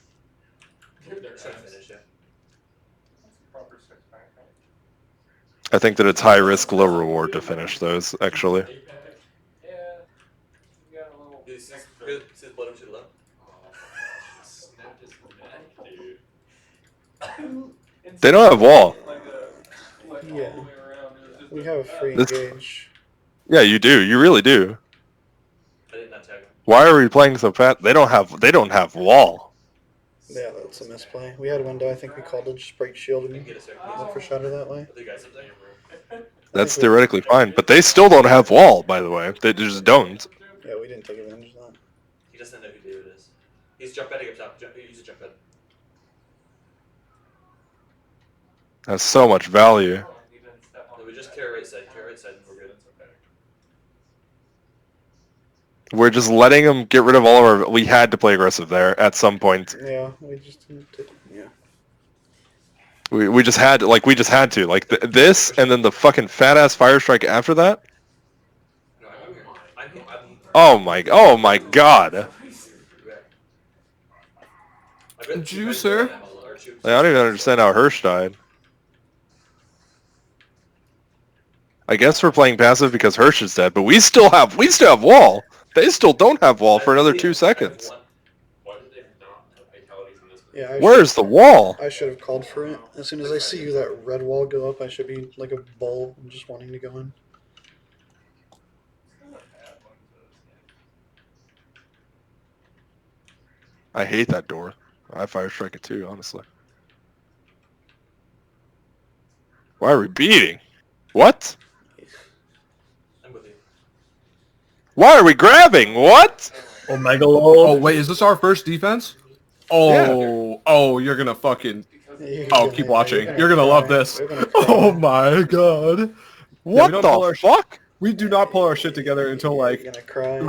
I think that it's high risk, low reward to finish those, actually. They don't have wall. Yeah. We have a free This- engage. Yeah, you do. You really do. I did not tag him. Why are we playing so fast? They don't have wall. Yeah, that's a misplay. We had a window. I think we called it just break shield and Get a second. look for shadow that way. Are the guys up there? That's theoretically fine, but they still don't have wall, by the way. They just don't. Yeah, we didn't take advantage of that. He doesn't know who David is. He's jump padding up top. Use a jump pad. Has so much value. No, we just carry right side. Carry right side. We're good. We're just letting them get rid of all of our... We had to play aggressive there at some point. Yeah, we just didn't take, yeah. We just had to. Like, we just had to. Like, this, and then the fucking fat-ass fire strike after that? No, I'm here. I'm here. Oh my god. Juicer. Like, I don't even understand how Hirsch died. I guess we're playing passive because Hirsch is dead, but we still have wall. They still don't have wall for another 2 seconds. Why did they not have fatalities in this? Yeah, Where's the wall? I should have called for it. As soon as I see that red wall go up, I should be like a bull and just wanting to go in. I hate that door. I fire strike it too, honestly. Why are we beating? What? I'm with you. Why are we grabbing? What? Omega Oh wait, is this our first defense? Oh, oh, you're gonna fucking. Oh, keep watching. You're gonna love this. Oh my god. What we don't the pull our fuck? We do not pull our shit together until You're like gonna cry.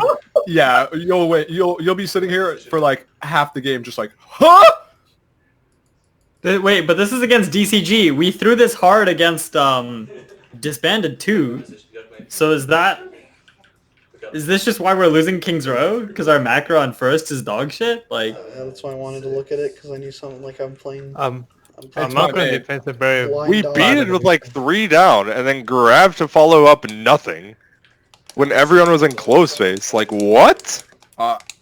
Yeah, you'll wait. You'll be sitting here for like half the game, just like, huh? Wait, but this is against DCG. We threw this hard against Disbanded too. So is this just why we're losing King's Row? Because our macro on first is dog shit? Like, that's why I wanted to look at it because I knew something like I'm playing. I'm It's not my going bad. defense is very. blind We dog. beat it with like 3 down and then grabbed to follow up nothing when everyone was in close space. Like what?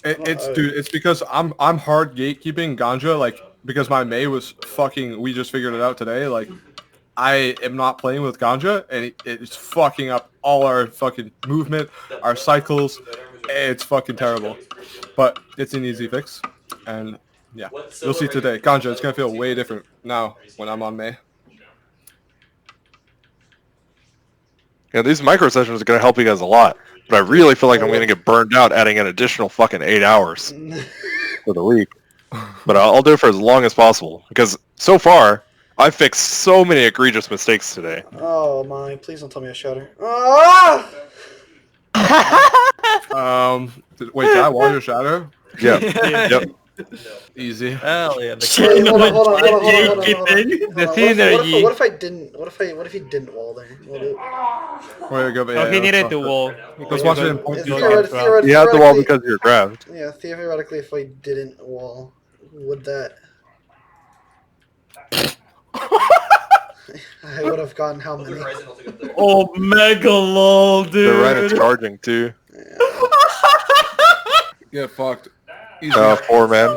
It's because I'm hard gatekeeping ganja, like, because my Mei was fucking, we just figured it out today, like, I am not playing with ganja, and it's fucking up all our fucking movement, our cycles. It's fucking terrible. But it's an easy fix, and yeah, you'll see today. Ganja, it's gonna feel way different now when I'm on Mei. Yeah, these micro sessions are gonna help you guys a lot. But I really feel like I'm gonna get burned out adding an additional fucking 8 hours for the week. But I'll do it for as long as possible because so far I've fixed so many egregious mistakes today. Oh my! Please don't tell me I shatter. Ah! Wait, did I wall your shadow? Yeah. Yep. Easy. Hell yeah. Wait, hold on. The synergy. What if I didn't? What if he didn't wall there? Where go? Oh, he needed to wall. Let's watch it in point. Theoretically, You have the wall because you're grabbed. Yeah, theoretically, if I didn't wall, would that? I would have gotten how many? oh, mega lol, dude. They're right at charging too. Get fucked. Easy. 4 man.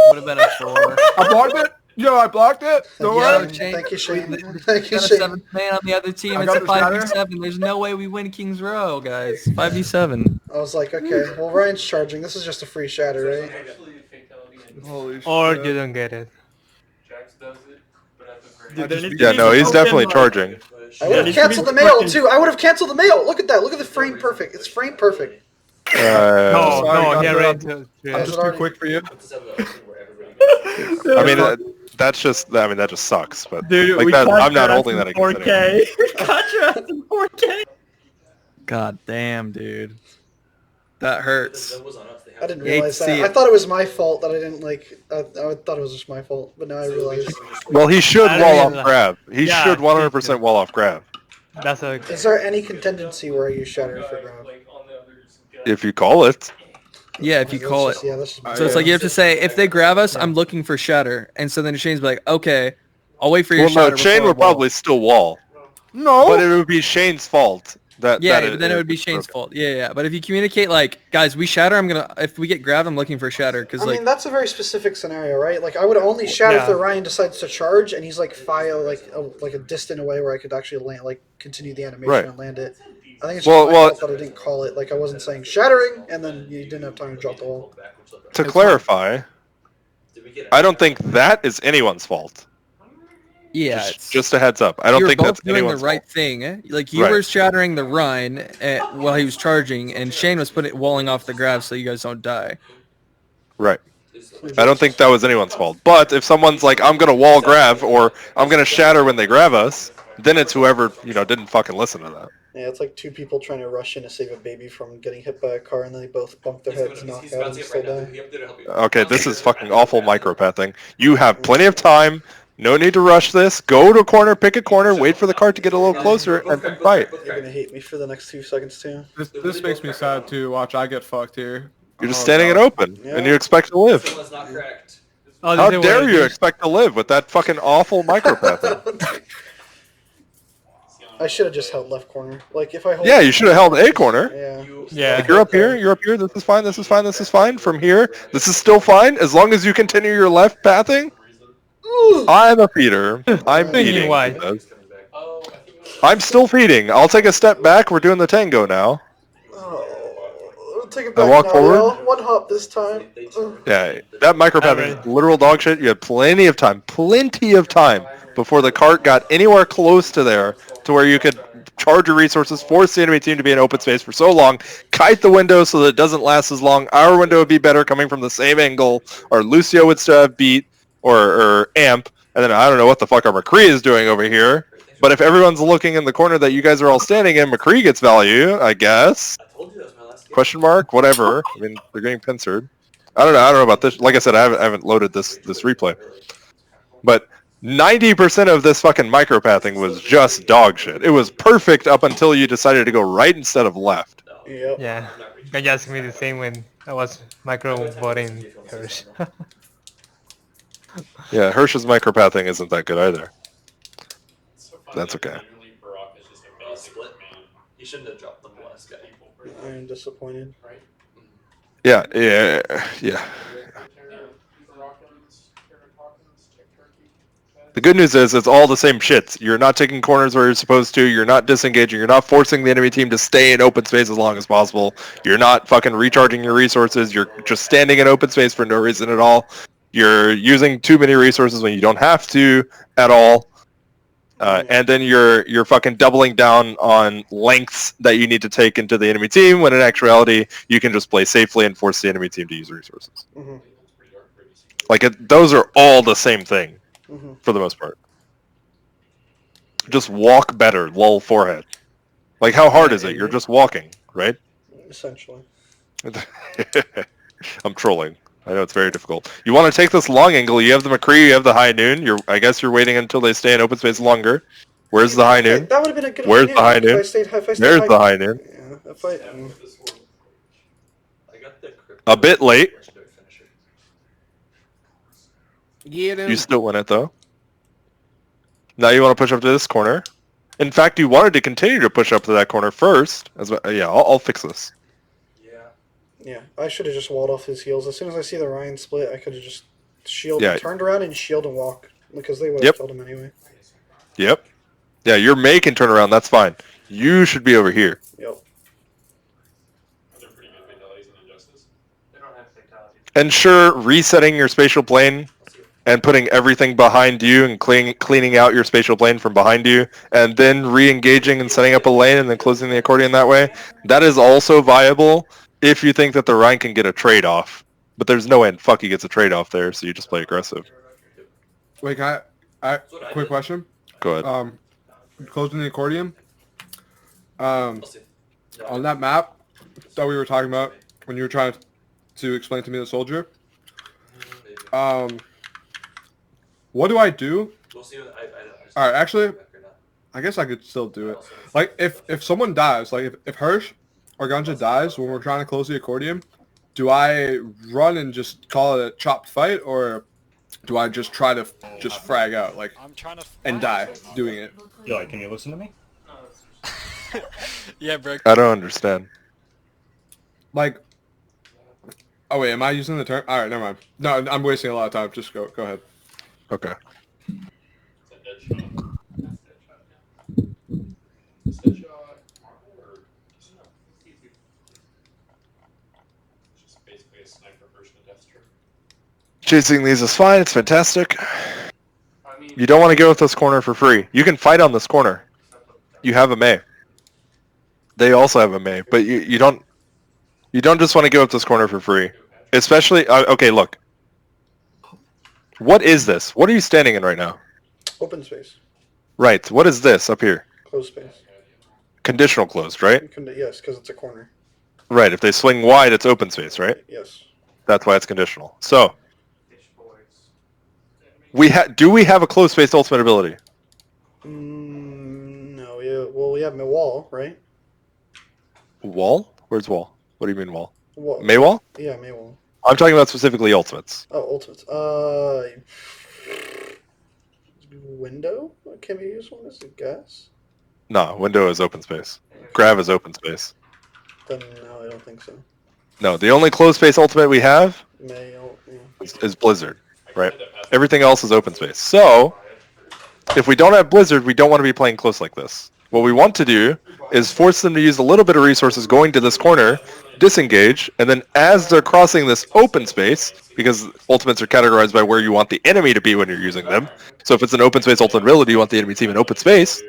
Would have been a 4. I blocked it. Yo, I blocked it. Don't worry. Thank you, Shane. Thank you, Got a Shane. 7th man on the other team. I It's got a the shatter. 5v7. There's no way we win King's Row, guys. 5v7. I was like, okay, well, Ryan's charging. This is just a free shatter, right? Holy Or shit. you don't get it. Jax does it, but at the very Dude, there needs to Yeah, be no, he's fucking, definitely like- charging. I would have needs to be canceled the mail, fucking- too. I would have canceled the mail. Look at that. Look at the frame perfect. It's frame perfect. No, sorry, he Ganja. ran to. I'm Yeah. just too quick for you. I mean, that's just. I mean, that just sucks. But Dude, like we that, caught I'm not your ass holding in that against 4K. Caught your ass in 4K. God damn, dude. That hurts. I didn't You hate realize to that. see I it. thought it was my fault that I didn't, like... I thought it was just my fault, but now I realize... Well, he should I don't wall even- off grab. He Yeah, should 100% wall off grab. That's a. Is there any contingency where I use shatter for grab? If you call it. Yeah, if you call it. Yeah, this is So it's like you have to say, if they grab us, I'm looking for shatter. And so then Shane's like, okay, I'll wait for your Well, shatter. no, Shane before I would wall." probably still wall, No. but it would be Shane's fault. Yeah, but then it would be Shane's fault. Yeah, yeah. But if you communicate like, guys, we shatter, if we get grabbed, I'm looking for shatter. Because I like, mean, that's a very specific scenario, right? Like, I would only shatter Yeah. if the Ryan decides to charge, and he's like file like a distant away where I could actually land, like continue the animation Right. and land it. I think it's just Well- my well- fault that I didn't call it. Like, I wasn't saying shattering, and then you didn't have time to drop the wall. To clarify, I don't think that is anyone's fault. yeah, Just a heads up. I don't you're think both that's doing the anyone's right fault. thing. Like you Right. were shattering the Rhine while he was charging, and Shane was walling off the grab so you guys don't die. Right. I don't think that was anyone's fault. But if someone's like, I'm gonna wall grab or I'm gonna shatter when they grab us, then it's whoever didn't fucking listen to that. Yeah, it's like two people trying to rush in to save a baby from getting hit by a car, and then they both bump their heads, knock out, and still die. Okay, this is fucking awful micropathing. You have plenty of time. No need to rush this. Go to a corner, pick a corner, wait for the cart to get a little closer, and then fight. You're gonna hate me for the next 2 seconds too. This makes me sad too. Watch, I get fucked here. You're just standing it open, and you expect to live. Oh, How dare you expect to live with that fucking awful micropathing? I should have just held left corner. Like if I hold. Yeah, you should have held a corner. Yeah. Yeah. Like you're up here, this is fine, this is fine, this is fine. From here, this is still fine, as long as you continue your left pathing. I'm a feeder. I'm feeding. why. he says. I'm still feeding. I'll take a step back. We're doing the tango now. Oh, take it I back walk now, forward. y'all. One hop this time. Yeah, that micropathing is literal dog shit. You had plenty of time before the cart got anywhere close to there to where you could charge your resources, force the enemy team to be in open space for so long, kite the window so that it doesn't last as long. Our window would be better coming from the same angle, or Lucio would still have beat, or Amp, and then I don't know what the fuck our McCree is doing over here. But if everyone's looking in the corner that you guys are all standing in, McCree gets value, I guess. Question mark? Whatever. I mean, they're getting pincered. I don't know about this. Like I said, I haven't loaded this replay. But 90% of this fucking micropathing was just dog shit. It was perfect up until you decided to go right instead of left. Yep. Yeah, guy asked me the same when I was micro voting Hirsch. Yeah, Hirsch's micropathing isn't that good either. That's okay. Literally, Barack is just a basic Split. man. He shouldn't have dropped the blast guy. I am disappointed. Right? Yeah. The good news is it's all the same shits. You're not taking corners where you're supposed to. You're not disengaging. You're not forcing the enemy team to stay in open space as long as possible. You're not fucking recharging your resources. You're just standing in open space for no reason at all. You're using too many resources when you don't have to at all. And then you're fucking doubling down on lengths that you need to take into the enemy team, when in actuality, you can just play safely and force the enemy team to use resources. Mm-hmm. Like, those are all the same thing, Mm-hmm. for the most part. Just walk better, lol forehead. Like, how hard is it? You're just walking, right? Essentially. I'm trolling. I know it's very difficult. You want to take this long angle. You have the McCree, you have the high noon. I guess you're waiting until they stay in open space longer. Where's the high noon? That would have been a good Where's idea. the high noon? There's the high noon. Yeah, if I, I got the crypto. A bit late. Legendary finisher. Get him. You still win it, though. Now you want to push up to this corner. In fact, you wanted to continue to push up to that corner first. I'll fix this. yeah, I should have just walled off his heels. As soon as I see the Ryan split, I could have just Yeah. turned around and shield and walk, because they would have killed him anyway. Yep. Yeah, your May can turn around. That's fine. You should be over here. Yep. They're pretty good fatalities in Injustice. They don't have fatalities. And sure, resetting your spatial plane and putting everything behind you and cleaning out your spatial plane from behind you, and then re-engaging and setting up a lane and then closing the accordion that way, that is also viable if you think that the Rhine can get a trade-off. But there's no way in fuck he gets a trade-off there, so you just play aggressive. Wait, quick question. Go ahead. Closing the accordion. On that map that we were talking about when you were trying to explain to me the soldier. What do I do? We'll see. All right, actually, I guess I could still do it. Like, if someone dies, like if Hirsch or Ganja dies when we're trying to close the accordion, do I run and just call it a chopped fight, or do I just try to just frag out, like, and die doing it? Eli, can you listen to me? Yeah, bro. I don't understand. Like, oh wait, am I using the term? All right, never mind. No, I'm wasting a lot of time. Just go ahead. Okay. It's a dead shot. It's dead shot. Or it's just basically a sniper version of Deathstroke. Chasing these is fine. It's fantastic. You don't want to go with this corner for free. You can fight on this corner. You have a May. They also have a May, but you don't just want to go with this corner for free. Especially, okay, look. What is this? What are you standing in right now? Open space. Right. What is this up here? Closed space. Conditional closed, right? Yes, because it's a corner. Right. If they swing wide, it's open space, right? Yes. That's why it's conditional. So, do we have a closed space ultimate ability? No. Yeah. Well, we have Wall, right? Wall? Where's Wall? What do you mean Wall? Wall. Maywall? Yeah, Maywall. I'm talking about specifically ultimates. Oh, ultimates. Window? Can we use one as a guess? No, window is open space. Grav is open space. Then no, I don't think so. No, the only closed space ultimate we have Yeah. is Blizzard, right? Everything else is open space. So, if we don't have Blizzard, we don't want to be playing close like this. What we want to do is force them to use a little bit of resources going to this corner, disengage, and then as they're crossing this open space, because ultimates are categorized by where you want the enemy to be when you're using them. So if it's an open space ultimate ability, you want the enemy team in open space.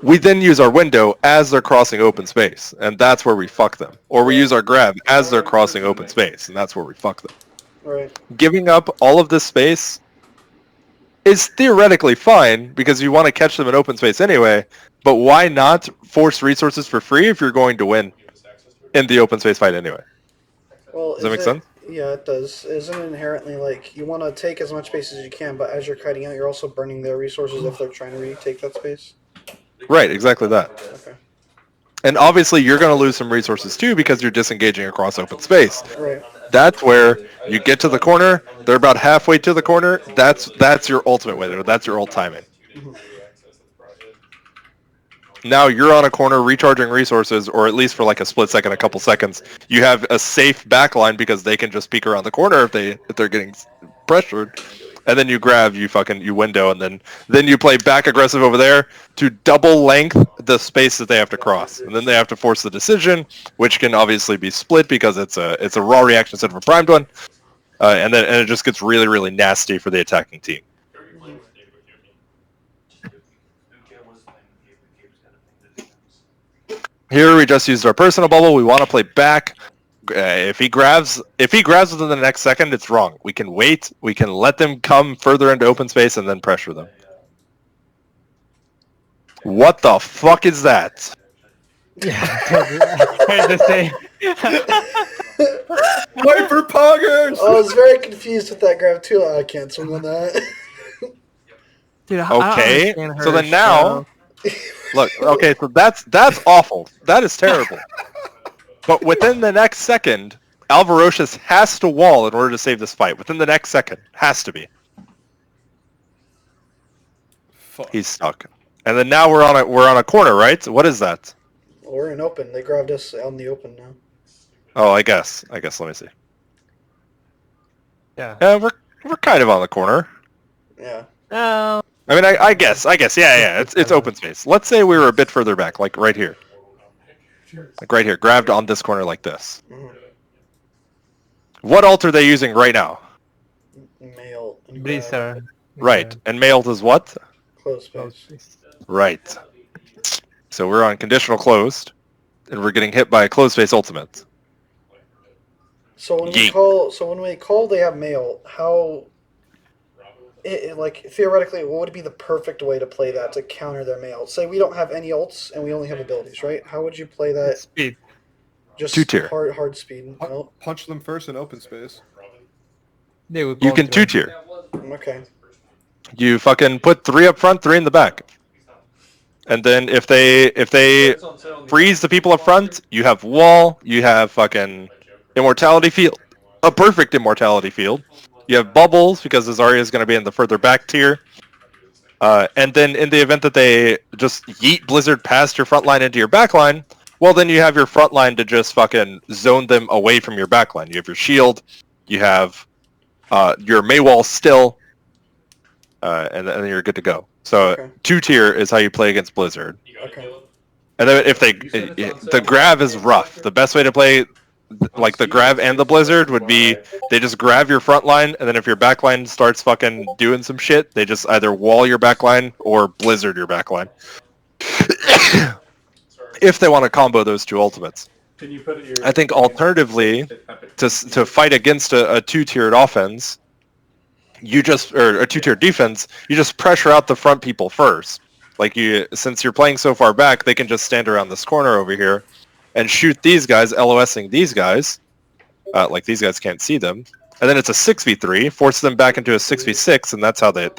We then use our window as they're crossing open space, and that's where we fuck them. Or we use our grab as they're crossing open space, and that's where we fuck them. Right. Giving up all of this space is theoretically fine, because you want to catch them in open space anyway, but why not force resources for free if you're going to win? in the open space fight anyway. Well, Does that make sense? Yeah, it does. Isn't it inherently like you want to take as much space as you can, but as you're kiting out, you're also burning their resources if they're trying to retake that space? Right, exactly that. Okay. And obviously you're going to lose some resources too because you're disengaging across open space. Right. That's where you get to the corner, they're about halfway to the corner, that's your ultimate window, that's your ult timing. Now you're on a corner recharging resources, or at least for like a split second, a couple seconds. You have a safe backline because they can just peek around the corner if they're getting pressured, and then you grab, you window, and then you play back aggressive over there to double length the space that they have to cross, and then they have to force the decision, which can obviously be split because it's a raw reaction instead of a primed one, and it just gets really really nasty for the attacking team. Here we just used our personal bubble. We want to play back. If he grabs within the next second, it's wrong. We can wait. We can let them come further into open space and then pressure them. What the fuck is that? The same. Hyper poggers! I was very confused with that grab too. I can't swing on that. Dude, Okay, so then now, look, okay, so that's awful. That is terrible. But within the next second, Alvarocious has to wall in order to save this fight. Within the next second, has to be. Fuck. He's stuck. And then now we're on a corner, right? What is that? We're in open. They grabbed us out in the open now. Oh, I guess. Let me see. Yeah. Yeah, we're kind of on the corner. Yeah. No. I mean, I guess. Yeah. It's open space. Let's say we were a bit further back, like right here. Like right here, grabbed on this corner like this. Mhm. What ult are they using right now? Mail. And Blizzard. Right, and mail does what? Close space. Right. So we're on conditional closed, and we're getting hit by a closed space ultimate. So when Yeet. we call, they have mail. How? Like theoretically, what would be the perfect way to play that to counter their mail? Say we don't have any ults and we only have abilities, right? How would you play that? Speed. Just 2-tier. hard speed. No? Punch them first in open space. They would You can both do it. 2-tier. Okay. You fucking put 3 up front, 3 in the back. And then if they freeze the people up front, you have wall, you have fucking immortality field, a perfect immortality field. You have bubbles because the Zarya is going to be in the further back tier. And then in the event that they just yeet Blizzard past your front line into your back line, well then you have your front line to just fucking zone them away from your back line. You have your shield, you have your Mei wall still, and then you're good to go. So Okay. 2-tier is how you play against Blizzard. Okay. And then if the grab is rough. The best way to play like the grab and the Blizzard would be they just grab your front line, and then if your back line starts fucking doing some shit, they just either wall your back line or Blizzard your back line. If they want to combo those two ultimates. I think alternatively, to fight against a 2-tiered offense, or a 2-tiered defense, you just pressure out the front people first. Like since you're playing so far back, they can just stand around this corner over here and shoot these guys, LOSing these guys. Like these guys can't see them. And then it's a 6v3, force them back into a 6v6, and that's how they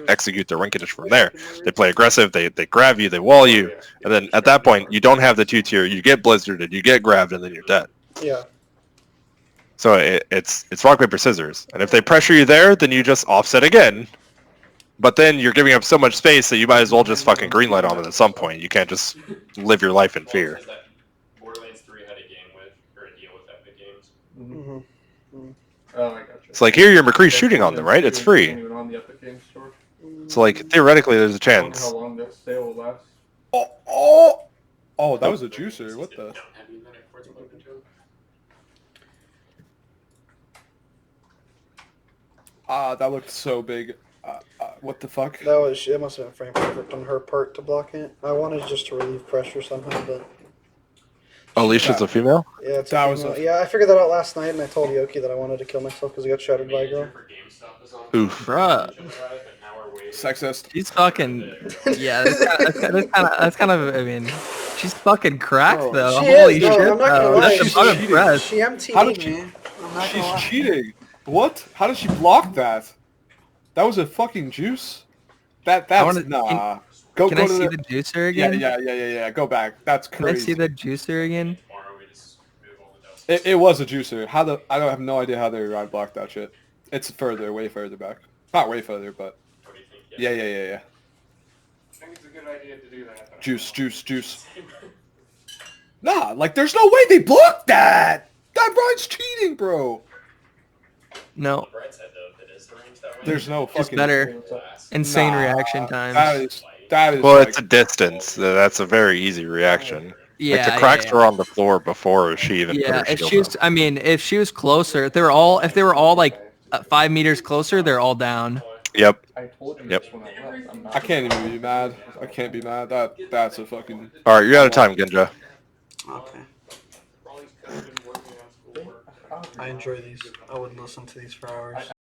execute their win condition from there. They play aggressive, they grab you, they wall you, and then at that point you don't have the 2-tier, you get blizzarded, you get grabbed, and then you're dead. Yeah. So it's rock paper scissors, and if they pressure you there, then you just offset again. But then you're giving up so much space that you might as well just fucking greenlight on it at some point. You can't just live your life in fear. Borderlands 3 had a game with, or a deal with Epic Games. Mm-hmm. Oh, I gotcha. It's like here you're McCree shooting on them, right? It's free. Even on the Epic Games Store. So like theoretically there's a I don't know chance. how long that sale will last. Oh, that was a juicer. What the? Have you been at Forza Open to? That looked so big. What the fuck? It must have been frame perfect on her part to block it. I wanted just to relieve pressure somehow, but Alicia's a female? yeah, it's That a was female. a- Yeah, I figured that out last night, and I told Yoki that I wanted to kill myself because I got shadowed by a girl. Oof. Bruh. Sexist. He's fucking. Yeah, that's kind of. I mean, She's fucking cracked Bro, though. She Holy is, though. shit! I'm not gonna though. lie. That's, She's I'm cheating. impressed. She MT'd How did she- me. I'm not She's gonna lie. cheating. What? How did she block that? That was a fucking juice. That's wanna- nah. Go Can go I to see the. the juicer Yeah, again? yeah. Go back. That's Can I see crazy. the juicer again? Tomorrow we just move all the dust. It was a juicer. I don't have no idea how they ride blocked that shit. It's further, way further back. Not way further, but What do you think? yeah. I think it's a good idea to do that. but I Juice. Nah, like there's no way they blocked that. That ride's cheating, bro. No, Bright side though, if it is arranged that way. There's no it's fucking. better. Insane Nah, reaction times. That is. Well, like, it's a distance. That's a very easy reaction. Yeah, Like the cracks yeah. were on the floor before she even put Yeah, her if shield she was, I mean, if she was closer, if they were all like 5 meters closer, they're all down. up. Yep. I told you Yep. this when I left. I'm not I can't even be mad. I can't be mad. That's a fucking. All right, you're out of time, Genja. Okay. Probably 'cause I've been working on schoolwork. I enjoy these. I would listen to these for hours.